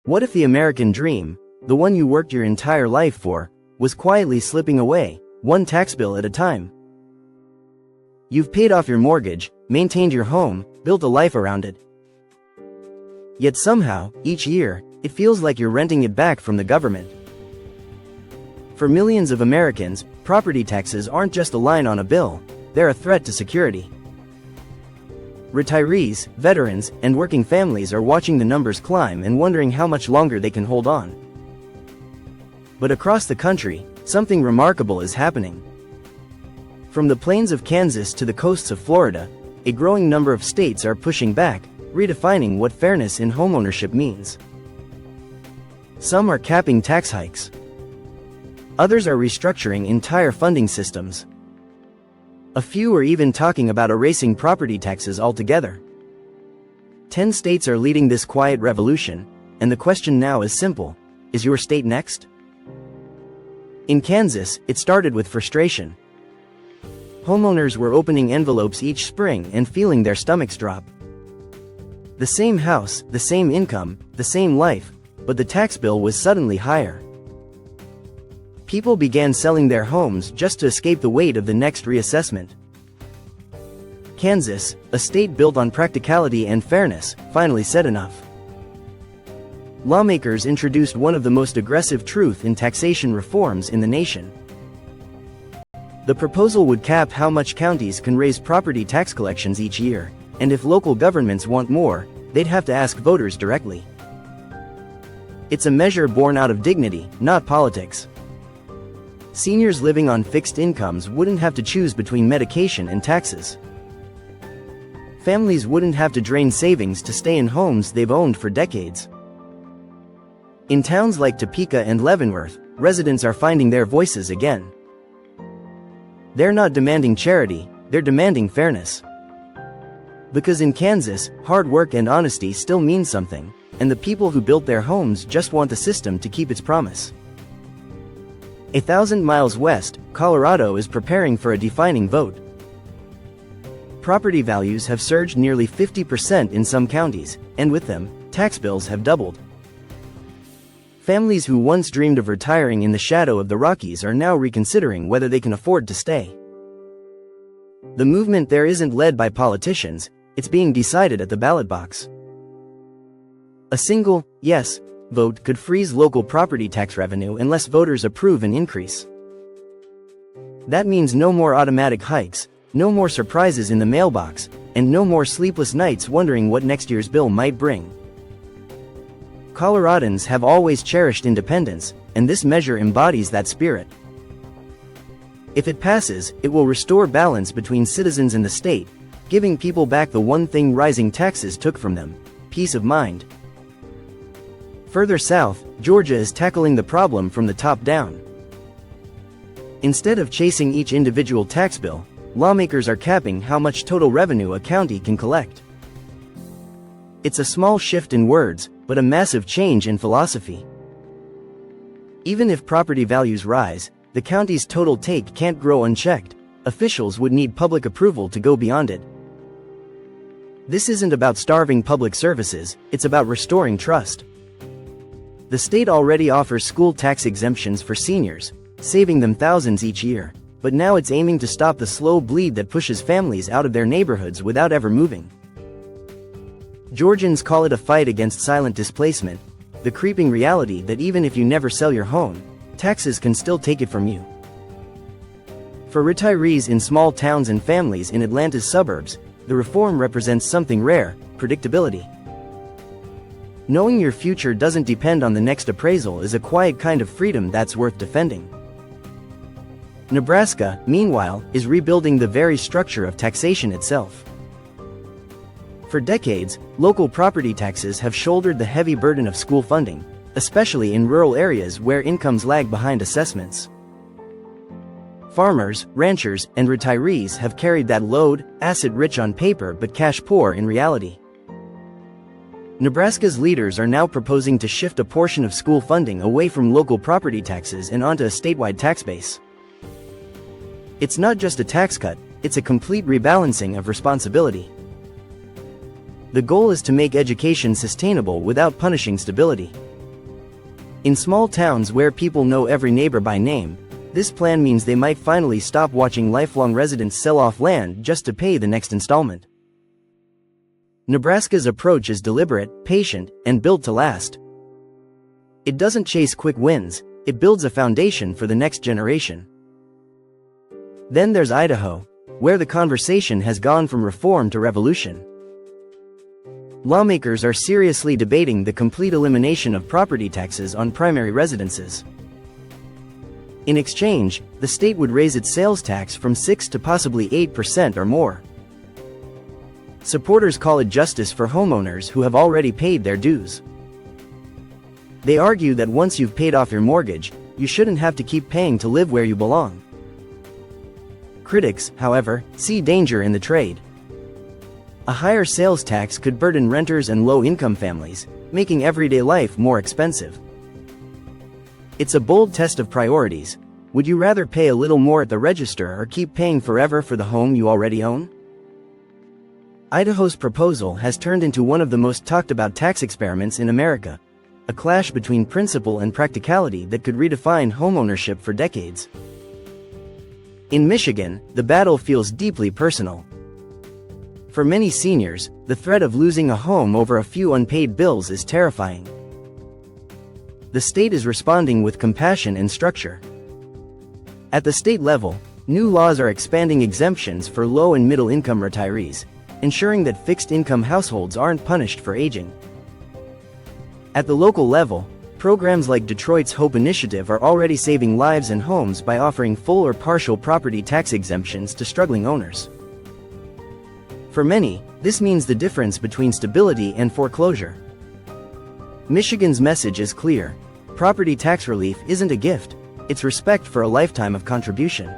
What if the American dream, the one you worked your entire life for, was quietly slipping away, one tax bill at a time? You've paid off your mortgage, maintained your home, built a life around it. Yet somehow, each year, it feels like you're renting it back from the government. For millions of Americans, property taxes aren't just a line on a bill, they're a threat to security. Retirees, veterans, and working families are watching the numbers climb and wondering how much longer they can hold on. But across the country, something remarkable is happening. From the plains of Kansas to the coasts of Florida, a growing number of states are pushing back, redefining what fairness in homeownership means. Some are capping tax hikes. Others are restructuring entire funding systems. A few are even talking about erasing property taxes altogether. 10 states are leading this quiet revolution, and the question now is simple: is your state next? In Kansas, it started with frustration. Homeowners were opening envelopes each spring and feeling their stomachs drop. The same house, the same income, the same life, but the tax bill was suddenly higher. People began selling their homes just to escape the weight of the next reassessment. Kansas, a state built on practicality and fairness, finally said enough. Lawmakers introduced one of the most aggressive truth in taxation reforms in the nation. The proposal would cap how much counties can raise property tax collections each year, and if local governments want more, they'd have to ask voters directly. It's a measure born out of dignity, not politics. Seniors living on fixed incomes wouldn't have to choose between medication and taxes. Families wouldn't have to drain savings to stay in homes they've owned for decades. In towns like Topeka and Leavenworth, residents are finding their voices again. They're not demanding charity, they're demanding fairness. Because in Kansas, hard work and honesty still mean something, and the people who built their homes just want the system to keep its promise. 1,000 miles west, Colorado is preparing for a defining vote. Property values have surged nearly 50% in some counties, and with them, tax bills have doubled. Families who once dreamed of retiring in the shadow of the Rockies are now reconsidering whether they can afford to stay. The movement there isn't led by politicians, it's being decided at the ballot box. A single yes vote could freeze local property tax revenue unless voters approve an increase. That means no more automatic hikes, no more surprises in the mailbox, and no more sleepless nights wondering what next year's bill might bring. Coloradans have always cherished independence, and this measure embodies that spirit. If it passes, it will restore balance between citizens and the state, giving people back the one thing rising taxes took from them: peace of mind. Further south, Georgia is tackling the problem from the top down. Instead of chasing each individual tax bill, lawmakers are capping how much total revenue a county can collect. It's a small shift in words, but a massive change in philosophy. Even if property values rise, the county's total take can't grow unchecked. Officials would need public approval to go beyond it. This isn't about starving public services, it's about restoring trust. The state already offers school tax exemptions for seniors, saving them thousands each year, but now it's aiming to stop the slow bleed that pushes families out of their neighborhoods without ever moving. Georgians call it a fight against silent displacement, the creeping reality that even if you never sell your home, taxes can still take it from you. For retirees in small towns and families in Atlanta's suburbs, the reform represents something rare: predictability. Knowing your future doesn't depend on the next appraisal is a quiet kind of freedom that's worth defending. Nebraska, meanwhile, is rebuilding the very structure of taxation itself. For decades, local property taxes have shouldered the heavy burden of school funding, especially in rural areas where incomes lag behind assessments. Farmers, ranchers, and retirees have carried that load, asset-rich on paper but cash-poor in reality. Nebraska's leaders are now proposing to shift a portion of school funding away from local property taxes and onto a statewide tax base. It's not just a tax cut, it's a complete rebalancing of responsibility. The goal is to make education sustainable without punishing stability. In small towns where people know every neighbor by name, this plan means they might finally stop watching lifelong residents sell off land just to pay the next installment. Nebraska's approach is deliberate, patient, and built to last. It doesn't chase quick wins, it builds a foundation for the next generation. Then there's Idaho, where the conversation has gone from reform to revolution. Lawmakers are seriously debating the complete elimination of property taxes on primary residences. In exchange, the state would raise its sales tax from 6 to possibly 8% or more. Supporters call it justice for homeowners who have already paid their dues. They argue that once you've paid off your mortgage, you shouldn't have to keep paying to live where you belong. Critics, however, see danger in the trade. A higher sales tax could burden renters and low-income families, making everyday life more expensive. It's a bold test of priorities. Would you rather pay a little more at the register or keep paying forever for the home you already own? Idaho's proposal has turned into one of the most talked about tax experiments in America, a clash between principle and practicality that could redefine homeownership for decades. In Michigan, the battle feels deeply personal. For many seniors, the threat of losing a home over a few unpaid bills is terrifying. The state is responding with compassion and structure. At the state level, new laws are expanding exemptions for low and middle-income retirees, ensuring that fixed-income households aren't punished for aging. At the local level, programs like Detroit's Hope Initiative are already saving lives and homes by offering full or partial property tax exemptions to struggling owners. For many, this means the difference between stability and foreclosure. Michigan's message is clear: property tax relief isn't a gift, it's respect for a lifetime of contribution.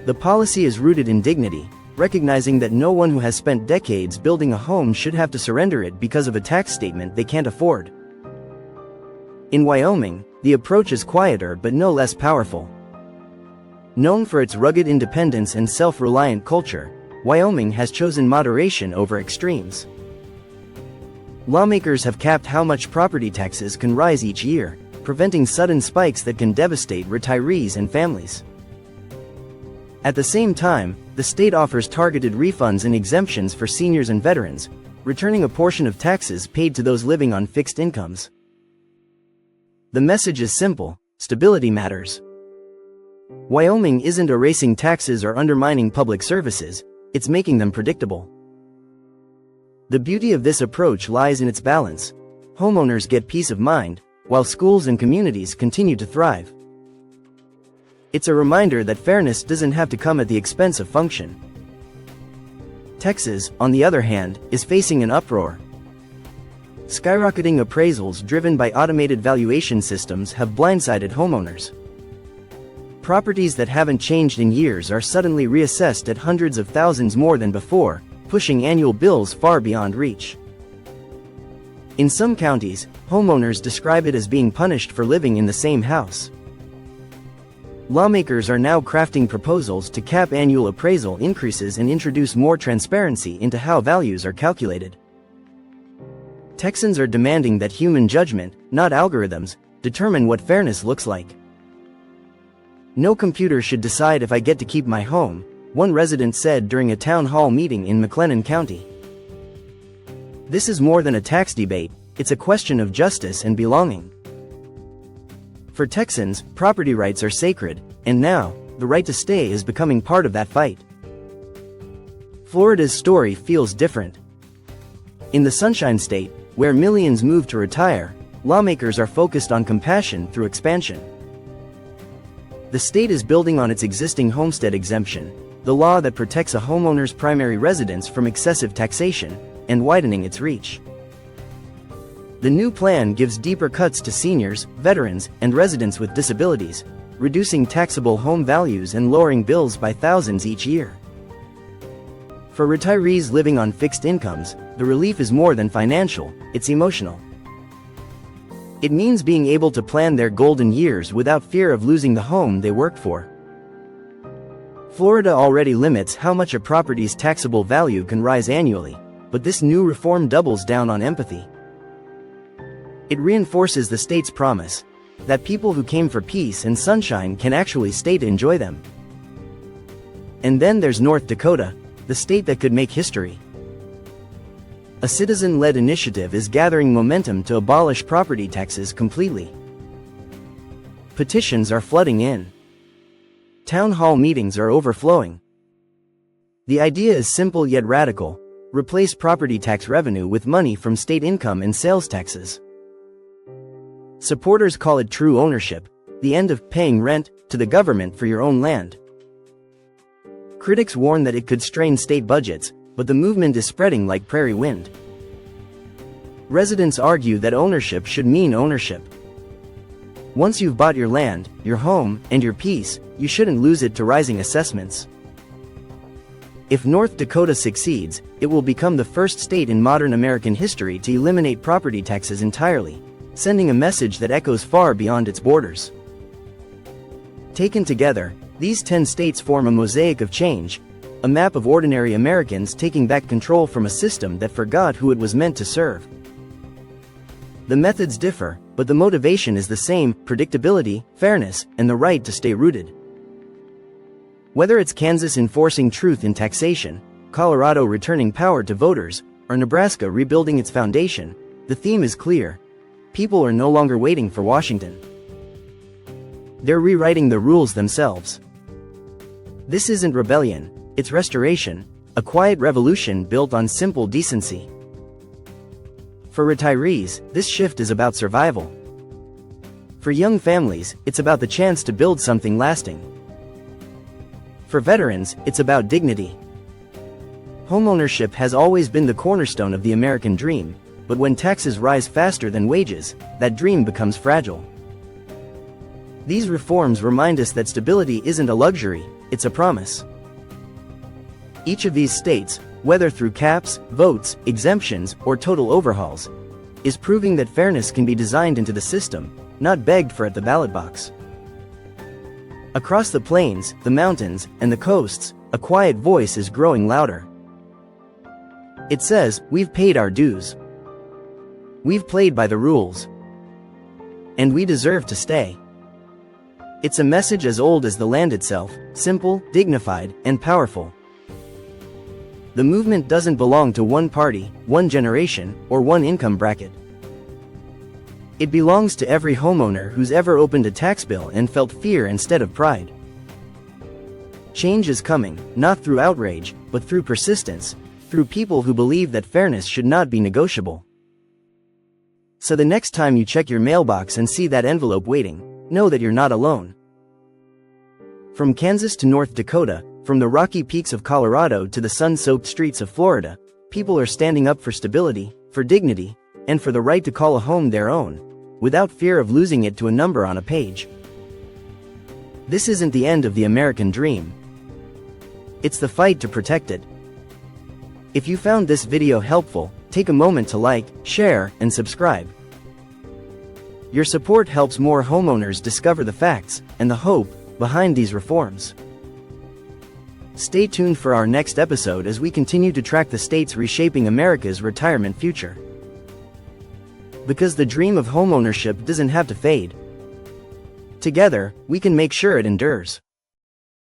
The policy is rooted in dignity, recognizing that no one who has spent decades building a home should have to surrender it because of a tax statement they can't afford. In Wyoming, the approach is quieter but no less powerful. Known for its rugged independence and self-reliant culture, Wyoming has chosen moderation over extremes. Lawmakers have capped how much property taxes can rise each year, preventing sudden spikes that can devastate retirees and families. At the same time, the state offers targeted refunds and exemptions for seniors and veterans, returning a portion of taxes paid to those living on fixed incomes. The message is simple: stability matters. Wyoming isn't erasing taxes or undermining public services, it's making them predictable. The beauty of this approach lies in its balance. Homeowners get peace of mind, while schools and communities continue to thrive. It's a reminder that fairness doesn't have to come at the expense of function. Texas, on the other hand, is facing an uproar. Skyrocketing appraisals driven by automated valuation systems have blindsided homeowners. Properties that haven't changed in years are suddenly reassessed at hundreds of thousands more than before, pushing annual bills far beyond reach. In some counties, homeowners describe it as being punished for living in the same house. Lawmakers are now crafting proposals to cap annual appraisal increases and introduce more transparency into how values are calculated. Texans are demanding that human judgment, not algorithms, determine what fairness looks like. No computer should decide if I get to keep my home, one resident said during a town hall meeting in McLennan County. This is more than a tax debate, it's a question of justice and belonging. For Texans, property rights are sacred, and now, the right to stay is becoming part of that fight. Florida's story feels different. In the Sunshine State, where millions move to retire, lawmakers are focused on compassion through expansion. The state is building on its existing homestead exemption, the law that protects a homeowner's primary residence from excessive taxation, and widening its reach. The new plan gives deeper cuts to seniors, veterans, and residents with disabilities, reducing taxable home values and lowering bills by thousands each year. For retirees living on fixed incomes, the relief is more than financial, it's emotional. It means being able to plan their golden years without fear of losing the home they worked for. Florida already limits how much a property's taxable value can rise annually, but this new reform doubles down on empathy. It reinforces the state's promise that people who came for peace and sunshine can actually stay to enjoy them. And then there's North Dakota, the state that could make history. A citizen-led initiative is gathering momentum to abolish property taxes completely. Petitions are flooding in. Town hall meetings are overflowing. The idea is simple yet radical: replace property tax revenue with money from state income and sales taxes. Supporters call it true ownership, the end of paying rent to the government for your own land. Critics warn that it could strain state budgets, but the movement is spreading like prairie wind. Residents argue that ownership should mean ownership. Once you've bought your land, your home, and your peace, you shouldn't lose it to rising assessments. If North Dakota succeeds, it will become the first state in modern American history to eliminate property taxes entirely, sending a message that echoes far beyond its borders. Taken together, these 10 states form a mosaic of change, a map of ordinary Americans taking back control from a system that forgot who it was meant to serve. The methods differ, but the motivation is the same: predictability, fairness, and the right to stay rooted. Whether it's Kansas enforcing truth in taxation, Colorado returning power to voters, or Nebraska rebuilding its foundation, the theme is clear. People are no longer waiting for Washington. They're rewriting the rules themselves. This isn't rebellion, it's restoration, a quiet revolution built on simple decency. For retirees, this shift is about survival. For young families, it's about the chance to build something lasting. For veterans, it's about dignity. Homeownership has always been the cornerstone of the American dream, but when taxes rise faster than wages, that dream becomes fragile. These reforms remind us that stability isn't a luxury, it's a promise. Each of these states, whether through caps, votes, exemptions, or total overhauls, is proving that fairness can be designed into the system, not begged for at the ballot box. Across the plains, the mountains, and the coasts, a quiet voice is growing louder. It says, "We've paid our dues. We've played by the rules. And we deserve to stay." It's a message as old as the land itself, simple, dignified, and powerful. The movement doesn't belong to one party, one generation, or one income bracket. It belongs to every homeowner who's ever opened a tax bill and felt fear instead of pride. Change is coming, not through outrage, but through persistence, through people who believe that fairness should not be negotiable. So the next time you check your mailbox and see that envelope waiting, know that you're not alone. From Kansas to North Dakota, from the rocky peaks of Colorado to the sun-soaked streets of Florida, people are standing up for stability, for dignity, and for the right to call a home their own, without fear of losing it to a number on a page. This isn't the end of the American dream. It's the fight to protect it. If you found this video helpful, take a moment to like, share, and subscribe. Your support helps more homeowners discover the facts and the hope behind these reforms. Stay tuned for our next episode as we continue to track the states reshaping America's retirement future. Because the dream of homeownership doesn't have to fade. Together, we can make sure it endures.